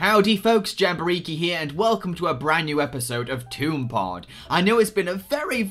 Howdy folks, Jamboriki here, and welcome to a brand new episode of ToonPod. I know it's been a very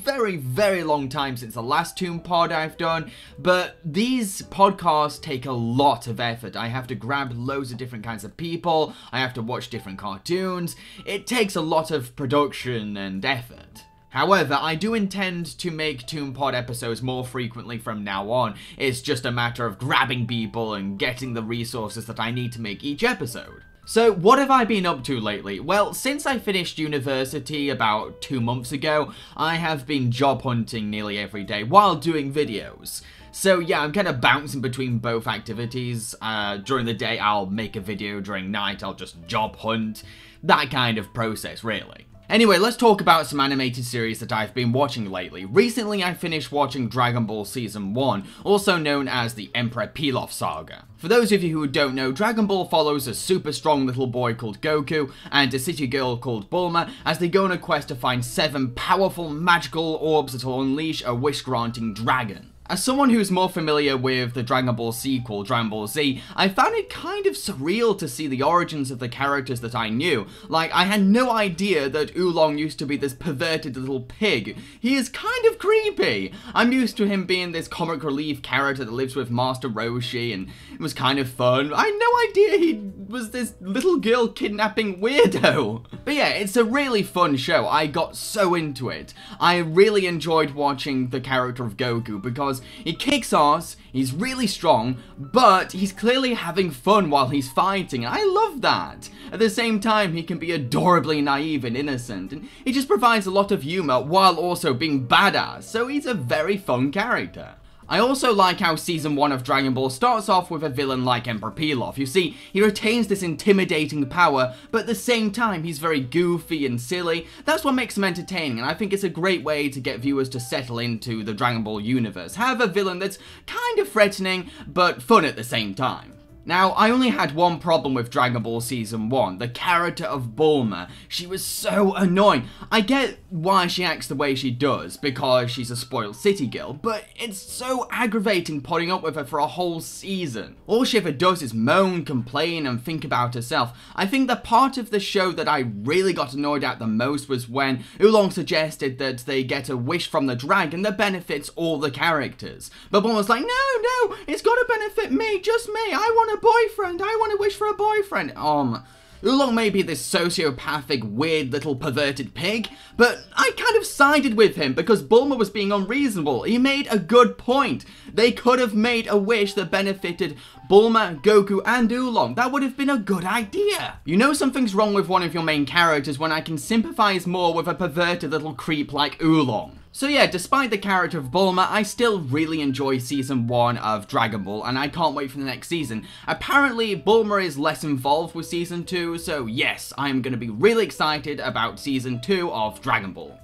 long time since the last ToonPod I've done, but these podcasts take a lot of effort. I have to grab loads of different kinds of people, I have to watch different cartoons. It takes a lot of production and effort. However, I do intend to make ToonPod episodes more frequently from now on. It's just a matter of grabbing people and getting the resources that I need to make each episode. So, what have I been up to lately? Well, since I finished university about 2 months ago, I have been job hunting nearly every day while doing videos. So yeah, I'm kind of bouncing between both activities. During the day, I'll make a video. During night, I'll just job hunt. That kind of process, really. Anyway, let's talk about some animated series that I've been watching lately. Recently, I finished watching Dragonball Season 1, also known as the Emperor Pilaf Saga. For those of you who don't know, Dragon Ball follows a super strong little boy called Goku and a city girl called Bulma as they go on a quest to find 7 powerful magical orbs that will unleash a wish-granting dragon. As someone who's more familiar with the Dragon Ball sequel, Dragon Ball Z, I found it kind of surreal to see the origins of the characters that I knew. Like, I had no idea that Oolong used to be this perverted little pig. He is kind of creepy. I'm used to him being this comic relief character that lives with Master Roshi, and it was kind of fun. I had no idea he was this little girl kidnapping weirdo. But yeah, it's a really fun show. I got so into it. I really enjoyed watching the character of Goku because he kicks ass, he's really strong, but he's clearly having fun while he's fighting, and I love that. At the same time, he can be adorably naive and innocent, and he just provides a lot of humor while also being badass, so he's a very fun character. I also like how Season 1 of Dragon Ball starts off with a villain like Emperor Pilaf. You see, he retains this intimidating power, but at the same time, he's very goofy and silly. That's what makes him entertaining, and I think it's a great way to get viewers to settle into the Dragon Ball universe. Have a villain that's kind of threatening, but fun at the same time. Now, I only had one problem with Dragon Ball Season 1, the character of Bulma. She was so annoying. I get why she acts the way she does, because she's a spoiled city girl, but it's so aggravating putting up with her for a whole season. All she ever does is moan, complain, and think about herself. I think the part of the show that I really got annoyed at the most was when Oolong suggested that they get a wish from the dragon that benefits all the characters. But Bulma was like, no, it's gotta benefit me, just me, I want a boyfriend, I want to wish for a boyfriend. Oolong may be this sociopathic, weird little perverted pig, but I kind of sided with him because Bulma was being unreasonable. He made a good point. They could have made a wish that benefited Bulma, Goku, and Oolong. That would have been a good idea. You know something's wrong with one of your main characters when I can sympathize more with a perverted little creep like Oolong. So yeah, despite the character of Bulma, I still really enjoy Season 1 of Dragon Ball, and I can't wait for the next season. Apparently, Bulma is less involved with Season 2, so yes, I'm gonna be really excited about Season 2 of Dragon Ball.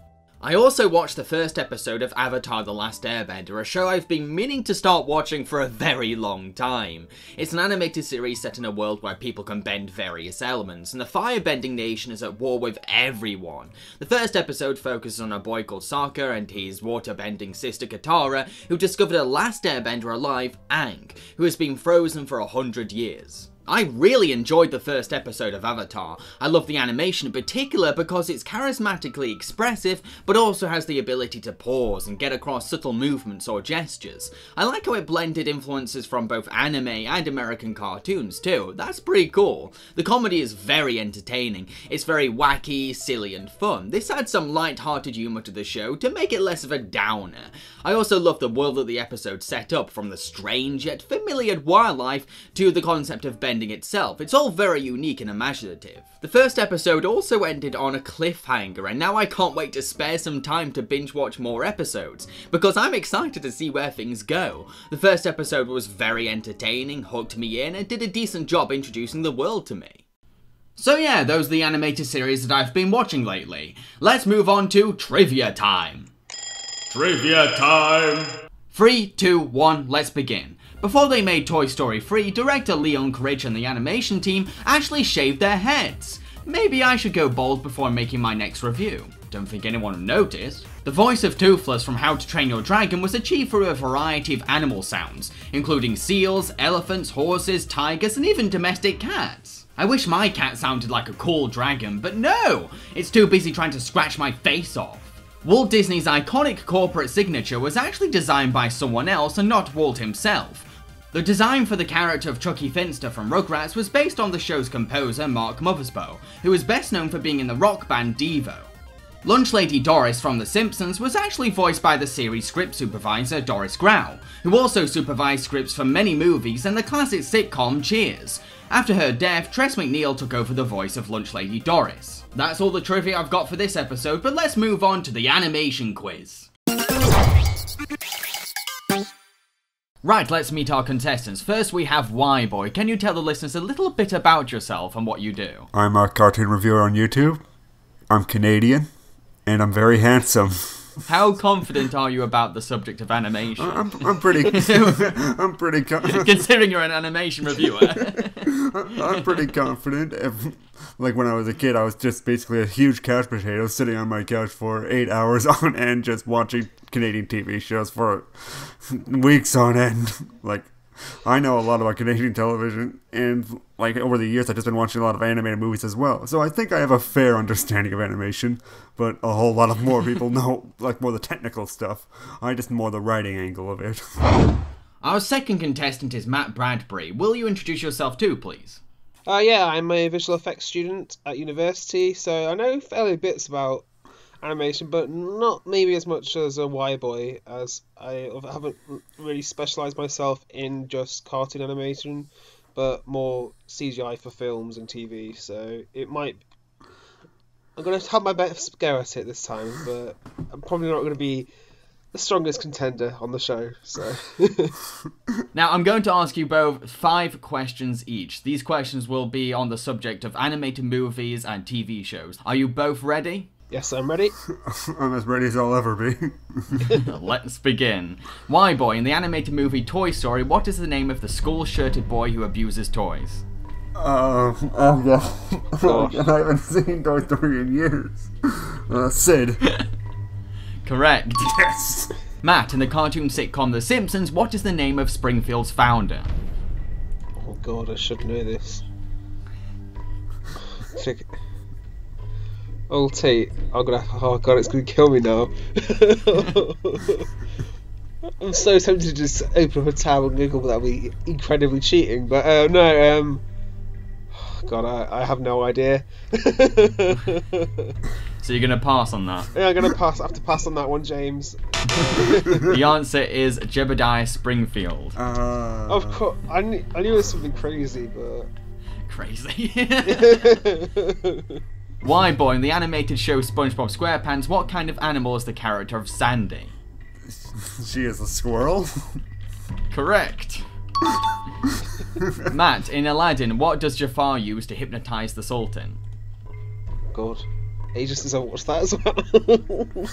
I also watched the first episode of Avatar: The Last Airbender, a show I've been meaning to start watching for a very long time. It's an animated series set in a world where people can bend various elements, and the firebending nation is at war with everyone. The first episode focuses on a boy called Sokka and his waterbending sister Katara, who discovered a Last Airbender alive, Aang, who has been frozen for 100 years. I really enjoyed the first episode of Avatar. I love the animation in particular because it's charismatically expressive, but also has the ability to pause and get across subtle movements or gestures. I like how it blended influences from both anime and American cartoons too. That's pretty cool. The comedy is very entertaining. It's very wacky, silly, and fun. This adds some light-hearted humor to the show to make it less of a downer. I also love the world that the episode set up, from the strange yet familiar wildlife to the concept of bending itself. It's all very unique and imaginative. The first episode also ended on a cliffhanger, and now I can't wait to spare some time to binge watch more episodes, because I'm excited to see where things go. The first episode was very entertaining, hooked me in, and did a decent job introducing the world to me. So yeah, those are the animated series that I've been watching lately. Let's move on to trivia time. Trivia time! 3, 2, 1, let's begin. Before they made Toy Story 3, director Leon Courage and the animation team actually shaved their heads. Maybe I should go bald before making my next review. Don't think anyone would notice. The voice of Toothless from How to Train Your Dragon was achieved through a variety of animal sounds, including seals, elephants, horses, tigers, and even domestic cats. I wish my cat sounded like a cool dragon, but no! It's too busy trying to scratch my face off. Walt Disney's iconic corporate signature was actually designed by someone else and not Walt himself. The design for the character of Chucky Finster from Rugrats was based on the show's composer Mark Mothersbaugh, who is best known for being in the rock band Devo. Lunch Lady Doris from The Simpsons was actually voiced by the series script supervisor Doris Grau, who also supervised scripts for many movies and the classic sitcom Cheers. After her death, Tress MacNeille took over the voice of Lunch Lady Doris. That's all the trivia I've got for this episode, but let's move on to the animation quiz. Right, let's meet our contestants. First we have Whyboy. Can you tell the listeners a little bit about yourself and what you do? I'm a cartoon reviewer on YouTube. I'm Canadian. And I'm very handsome. How confident are you about the subject of animation? I'm pretty. I'm pretty. Considering you're an animation reviewer. I'm pretty confident. Like when I was a kid, I was just basically a huge couch potato sitting on my couch for 8 hours on end, just watching Canadian TV shows for weeks on end. Like, I know a lot about Canadian television, and like over the years I've just been watching a lot of animated movies as well. So I think I have a fair understanding of animation, but a whole lot of more people know like more the technical stuff. I just more the writing angle of it. Our second contestant is Matt Bradbury. Will you introduce yourself too, please? Yeah, I'm a visual effects student at university, so I know fairly bits about animation, but not maybe as much as a Whyboy, as I haven't really specialised myself in just cartoon animation, but more CGI for films and TV, so it might... I'm going to have my best go at it this time, but I'm probably not going to be the strongest contender on the show, so... Now, I'm going to ask you both 5 questions each. These questions will be on the subject of animated movies and TV shows. Are you both ready? Yes, I'm ready. I'm as ready as I'll ever be. Let's begin. Whyboy, in the animated movie Toy Story, what is the name of the school-shirted boy who abuses toys? Yeah. I haven't seen Toy Story in years. Sid. Correct. Yes. Matt, in the cartoon sitcom The Simpsons, what is the name of Springfield's founder? Oh god, I should know this. Old Tate. Oh god, it's gonna kill me now. I'm so tempted to just open up a tab and Google, but that'd be incredibly cheating. But no, God, I have no idea. So you're gonna pass on that? Yeah, I'm gonna pass. I have to pass on that one, James. The answer is Jebediah Springfield. Of course, I knew it was something crazy, but crazy. Whyboy, in the animated show SpongeBob SquarePants, what kind of animal is the character of Sandy? She is a squirrel. Correct. Matt, in Aladdin, what does Jafar use to hypnotize the Sultan? God, ages since I watched that as well.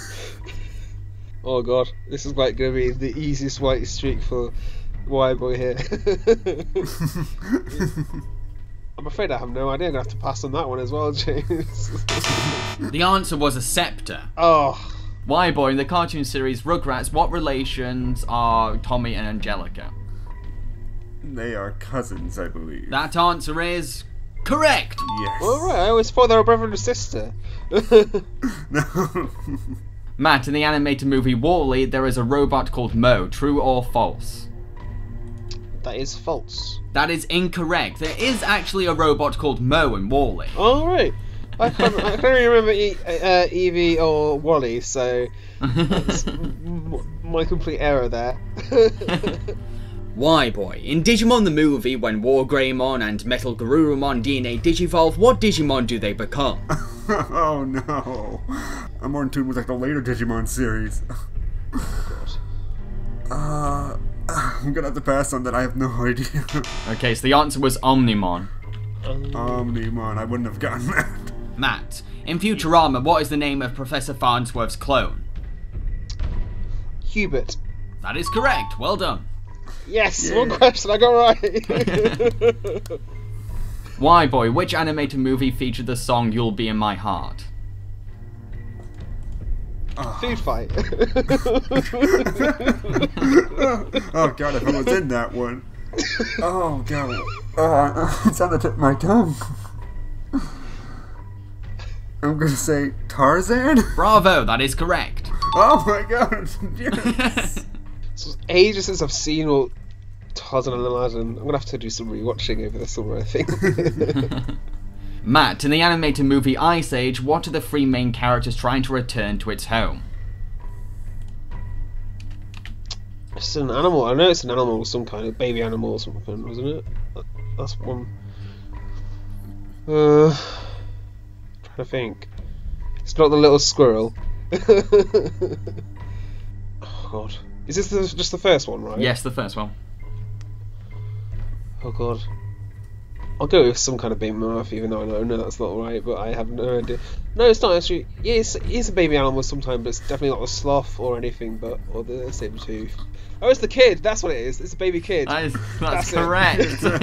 Oh god, this is like going to be the easiest white streak for Whyboy here. I'm afraid I have no idea. I'm going to have to pass on that one as well, James. The answer was a scepter. Oh. Whyboy, in the cartoon series Rugrats, what relations are Tommy and Angelica? They are cousins, I believe. That answer is correct. Yes. Alright, I always thought they were brother and sister. No. Matt, in the animated movie WALL-E, there is a robot called Mo. True or false? That is false. That is incorrect. There is actually a robot called Mo in WALL-E. Alright. I can't really remember Evie or Wally, so that's my complete error there. Whyboy, in Digimon the movie, when Wargreymon and Metal Garurumon DNA digivolve, what Digimon do they become? Oh no. I'm more in tune with like the later Digimon series. I'm gonna have to pass on that. I have no idea. Okay, so the answer was Omnimon. Omnimon, I wouldn't have gotten that. Matt, in Futurama, what is the name of Professor Farnsworth's clone? Hubert. That is correct. Well done. Yes, one question I got right. Whyboy, which animated movie featured the song You'll Be in My Heart? Food Fight. Oh god, if I was in that one. Oh, God. It's on the tip of my tongue. I'm going to say Tarzan? Bravo, that is correct. Oh, my God. Yes. It's ages since I've seen all Tarzan and Aladdin. I'm going to have to do some rewatching over the summer, I think. Matt, in the animated movie Ice Age, what are the three main characters trying to return to its home? It's an animal. I know it's an animal, some kind of baby animal or something, wasn't it? That's one. Trying to think. It's not the little squirrel. Oh God. Is this just the first one, right? Yes, the first one. Oh God. I'll go with some kind of baby mammoth, even though I know that's not right, but I have no idea. No, it's not actually. Yeah, it's a baby animal sometimes, but it's definitely not a sloth or anything, or the saber tooth. Oh, it's the kid. That's what it is. It's a baby kid. That's correct. I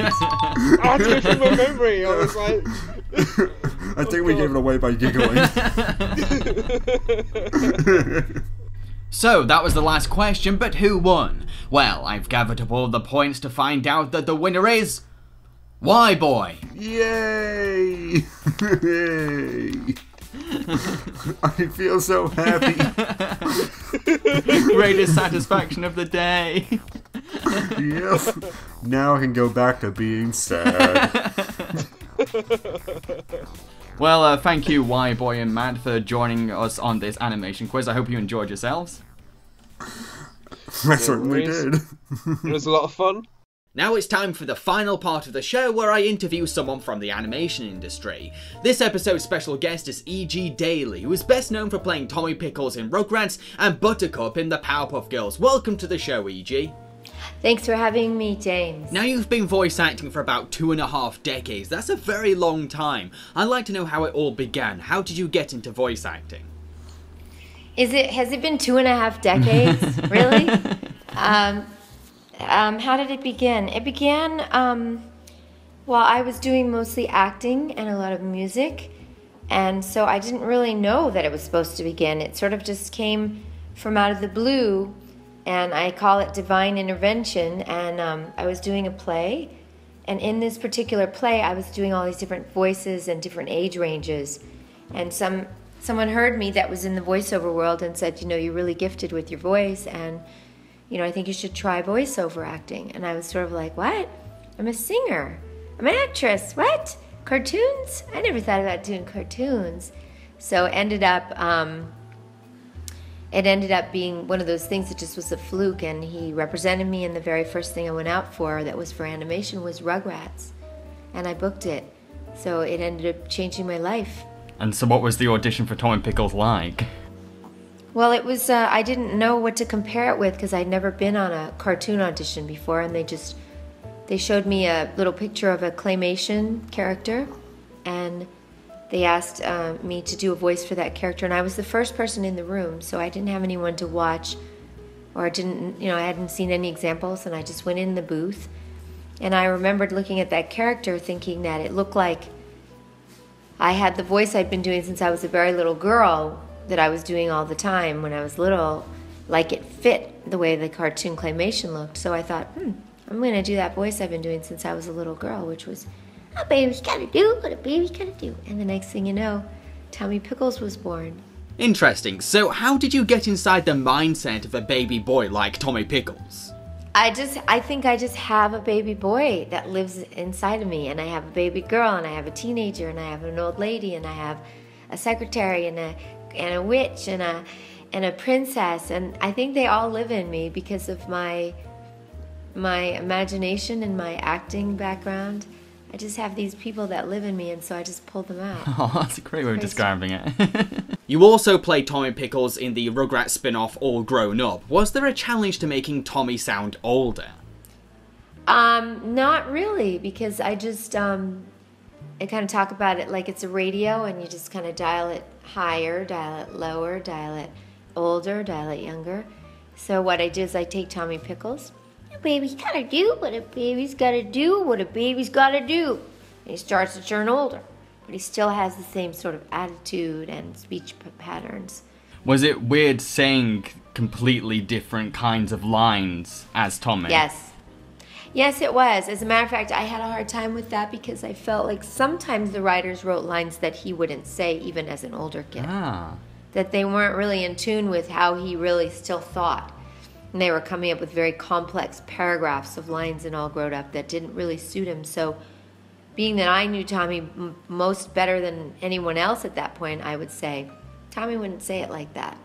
had to go through my memory. I was like, I think we gave it away by giggling. So, that was the last question, but who won? Well, I've gathered up all the points to find out that the winner is... Whyboy! Yay! Yay! I feel so happy. Greatest satisfaction of the day. Yes. Now I can go back to being sad. Well, thank you, Whyboy and Matt, for joining us on this animation quiz. I hope you enjoyed yourselves. I certainly did. It was a lot of fun. Now it's time for the final part of the show where I interview someone from the animation industry. This episode's special guest is E.G. Daly, who is best known for playing Tommy Pickles in Rugrats and Buttercup in the Powerpuff Girls. Welcome to the show, E.G. Thanks for having me, James. Now you've been voice acting for about 2.5 decades. That's a very long time. I'd like to know how it all began. How did you get into voice acting? Has it been 2.5 decades? Really? How did it begin? It began while I was doing mostly acting and a lot of music, and so I didn't really know that it was supposed to begin. It sort of just came from out of the blue, and I call it divine intervention. And I was doing a play, and in this particular play I was doing all these different voices and different age ranges, and someone heard me that was in the voiceover world and said, you know, you're really gifted with your voice, and you know, I think you should try voiceover acting. And I was sort of like, what? I'm a singer. I'm an actress. What? Cartoons? I never thought about doing cartoons. So it ended up being one of those things that just was a fluke, and he represented me, and the very first thing I went out for that was for animation was Rugrats. And I booked it. So it ended up changing my life. And so what was the audition for Tommy Pickles like? Well, it was, I didn't know what to compare it with because I'd never been on a cartoon audition before, and they showed me a little picture of a claymation character, and they asked me to do a voice for that character, and I was the first person in the room, so I didn't have anyone to watch, or I hadn't seen any examples, and I just went in the booth, and I remembered looking at that character thinking that it looked like I had the voice I'd been doing since I was a very little girl, that I was doing all the time when I was little, like it fit the way the cartoon claymation looked. So I thought, I'm going to do that voice I've been doing since I was a little girl, which was, a baby's gotta do what a baby's gotta do. And the next thing you know, Tommy Pickles was born. Interesting. So how did you get inside the mindset of a baby boy like Tommy Pickles? I think I just have a baby boy that lives inside of me, and I have a baby girl, and I have a teenager, and I have an old lady, and I have a secretary, and a witch, and a princess, and I think they all live in me because of my imagination and my acting background. I just have these people that live in me, and so I just pull them out. Oh, that's a great way of describing it. You also played Tommy Pickles in the Rugrats spin-off All Grown Up. Was there a challenge to making Tommy sound older? Not really, because I just I kind of talk about it like it's a radio, and you just kind of dial it higher, dial it lower, dial it older, dial it younger. So what I do is I take Tommy Pickles. A baby's gotta do what a baby's gotta do, what a baby's gotta do. And he starts to turn older, but he still has the same sort of attitude and speech patterns. Was it weird saying completely different kinds of lines as Tommy? Yes. Yes, it was. As a matter of fact, I had a hard time with that because I felt like sometimes the writers wrote lines that he wouldn't say even as an older kid. That they weren't really in tune with how he really still thought. And they were coming up with very complex paragraphs of lines and all grown up that didn't really suit him. So being that I knew Tommy most better than anyone else at that point, I would say, Tommy wouldn't say it like that.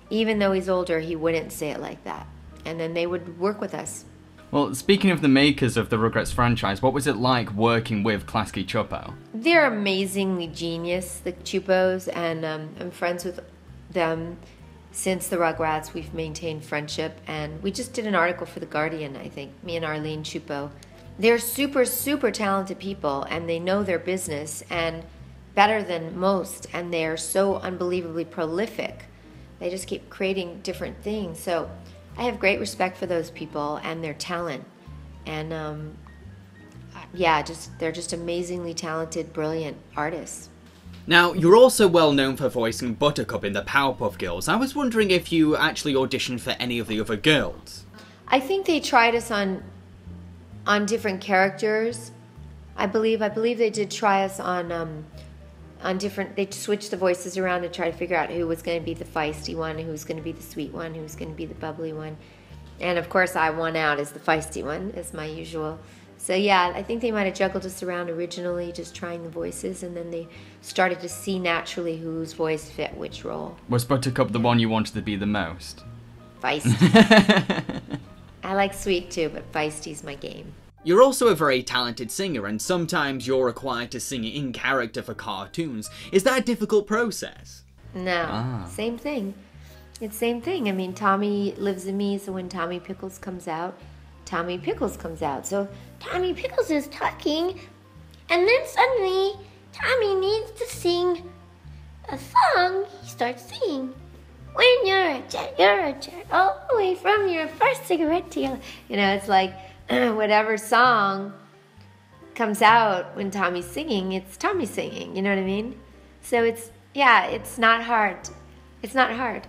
Even though he's older, he wouldn't say it like that. And then they would work with us. Well, speaking of the makers of the Rugrats franchise, what was it like working with Klasky Csupo? They're amazingly genius, the Chupos, and I'm friends with them since the Rugrats. We've maintained friendship, and we just did an article for The Guardian, I think, me and Arlene Chupo. They're super, super talented people, and they know their business, and better than most, and they're so unbelievably prolific. They just keep creating different things, so I have great respect for those people and their talent, and they're just amazingly talented, brilliant artists. Now, you're also well known for voicing Buttercup in the Powerpuff Girls. I was wondering if you actually auditioned for any of the other girls. I think they tried us on different characters. I believe they did try us on different. They switched the voices around to try to figure out who was going to be the feisty one, who was going to be the sweet one, who was going to be the bubbly one. And of course, I won out as the feisty one, as my usual. So yeah, I think they might have juggled us around originally, just trying the voices, and then they started to see naturally whose voice fit which role. Was Buttercup the one you wanted to be the most? Feisty. I like sweet too, but feisty's my game. You're also a very talented singer, and sometimes you're required to sing in character for cartoons. Is that a difficult process? No, same thing. It's same thing. I mean, Tommy lives in me, so when Tommy Pickles comes out, Tommy Pickles comes out. So Tommy Pickles is talking, and then suddenly Tommy needs to sing a song. He starts singing. When you're a jet, all the way from your first cigarette to your... You know, it's like whatever song comes out when Tommy's singing, it's Tommy singing, you know what I mean? So it's not hard. It's not hard.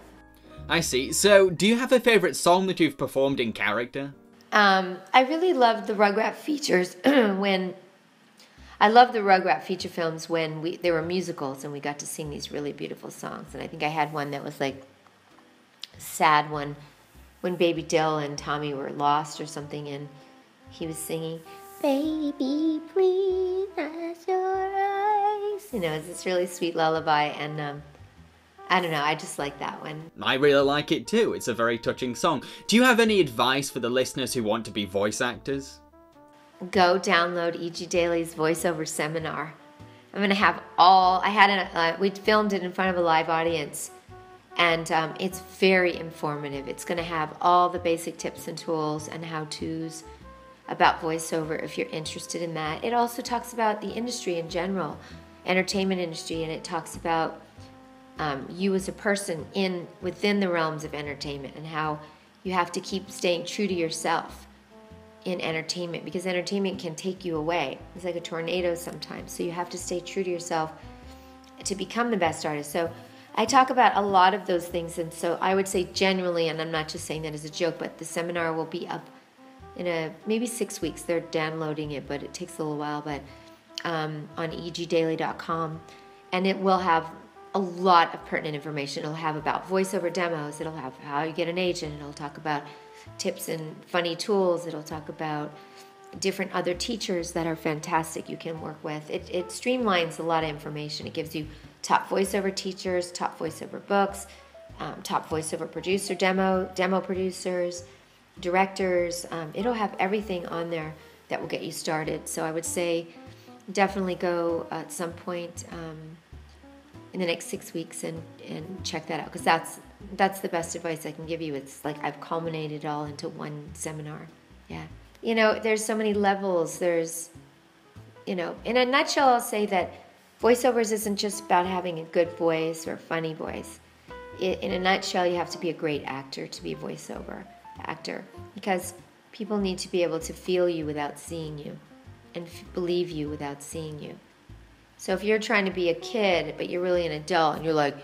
I see. So, do you have a favourite song that you've performed in character? I really loved the Rugrat features when... I love the Rugrat feature films when they were musicals and we got to sing these really beautiful songs. And I think I had one that was like a sad one when Baby Dill and Tommy were lost or something, and he was singing, "Baby, please close your eyes." You know, it's this really sweet lullaby, and I don't know, I just like that one. I really like it too. It's a very touching song. Do you have any advice for the listeners who want to be voice actors? Go download E.G. Daly's voiceover seminar. I'm going to have we filmed it in front of a live audience, and it's very informative. It's going to have all the basic tips and tools and how-tos about voiceover if you're interested in that. It also talks about the industry in general, entertainment industry, and it talks about you as a person within the realms of entertainment and how you have to keep staying true to yourself in entertainment, because entertainment can take you away. It's like a tornado sometimes, so you have to stay true to yourself to become the best artist. So I talk about a lot of those things, and so I would say generally, and I'm not just saying that as a joke, but the seminar will be up in maybe 6 weeks. They're downloading it, but it takes a little while, but on egdaily.com, and it will have a lot of pertinent information. It'll have about voiceover demos, it'll have how you get an agent, it'll talk about tips and funny tools, it'll talk about different other teachers that are fantastic you can work with. It streamlines a lot of information. It gives you top voiceover teachers, top voiceover books, top voiceover producer demo producers, directors. It'll have everything on there that will get you started. So I would say definitely go at some point in the next 6 weeks and check that out, because that's the best advice I can give you. It's like I've culminated it all into one seminar. Yeah. You know, there's so many levels. There's, you know, in a nutshell, I'll say that voiceovers isn't just about having a good voice or a funny voice. In a nutshell, you have to be a great actor to be a voiceover actor, because people need to be able to feel you without seeing you and believe you without seeing you. So if you're trying to be a kid, but you're really an adult, and you're like,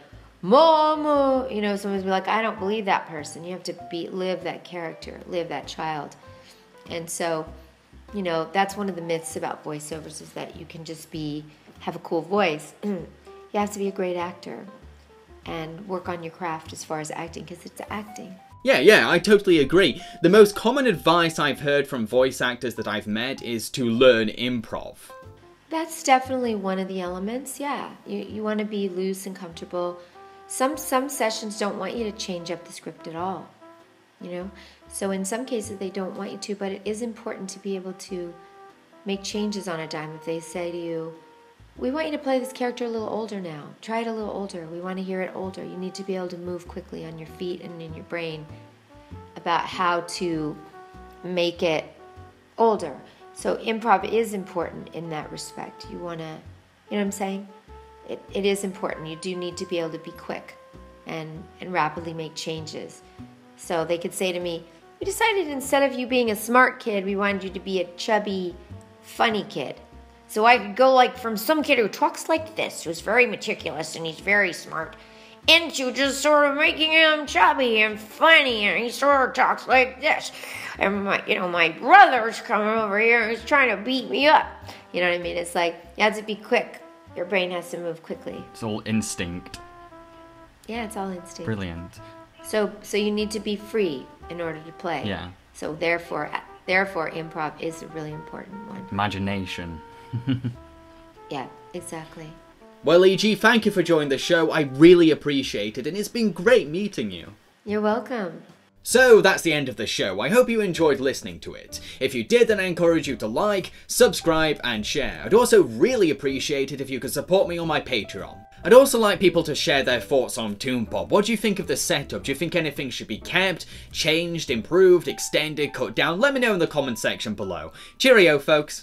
"Mama," someone's be like, "I don't believe that person." You have to live that character, live that child. And so, you know, that's one of the myths about voiceovers, is that you can just have a cool voice. You have to be a great actor and work on your craft as far as acting, because it's acting. Yeah, I totally agree. The most common advice I've heard from voice actors that I've met is to learn improv. That's definitely one of the elements, yeah. You want to be loose and comfortable. Some sessions don't want you to change up the script at all, you know? So in some cases they don't want you to, but it is important to be able to make changes on a dime. If they say to you, we want you to play this character a little older now. Try it a little older. We want to hear it older. You need to be able to move quickly on your feet and in your brain about how to make it older. So improv is important in that respect. You want to, you know what I'm saying? It is important. You do need to be able to be quick and rapidly make changes. So they could say to me, we decided instead of you being a smart kid, we wanted you to be a chubby, funny kid. So I could go like from some kid who talks like this, who's very meticulous and he's very smart, into just sort of making him chubby and funny, and he sort of talks like this. And my brother's coming over here and he's trying to beat me up. You know what I mean? It's like, you have to be quick. Your brain has to move quickly. It's all instinct. Yeah, it's all instinct. Brilliant. So you need to be free in order to play. Yeah. So therefore improv is a really important one. Imagination. Yeah, exactly. Well, E.G., thank you for joining the show. I really appreciate it, and it's been great meeting you. You're welcome. So that's the end of the show. I hope you enjoyed listening to it. If you did, then I encourage you to like, subscribe, and share. I'd also really appreciate it if you could support me on my Patreon. I'd also like people to share their thoughts on ToonPod. What do you think of the setup? Do you think anything should be kept, changed, improved, extended, cut down? Let me know in the comment section below. Cheerio, folks.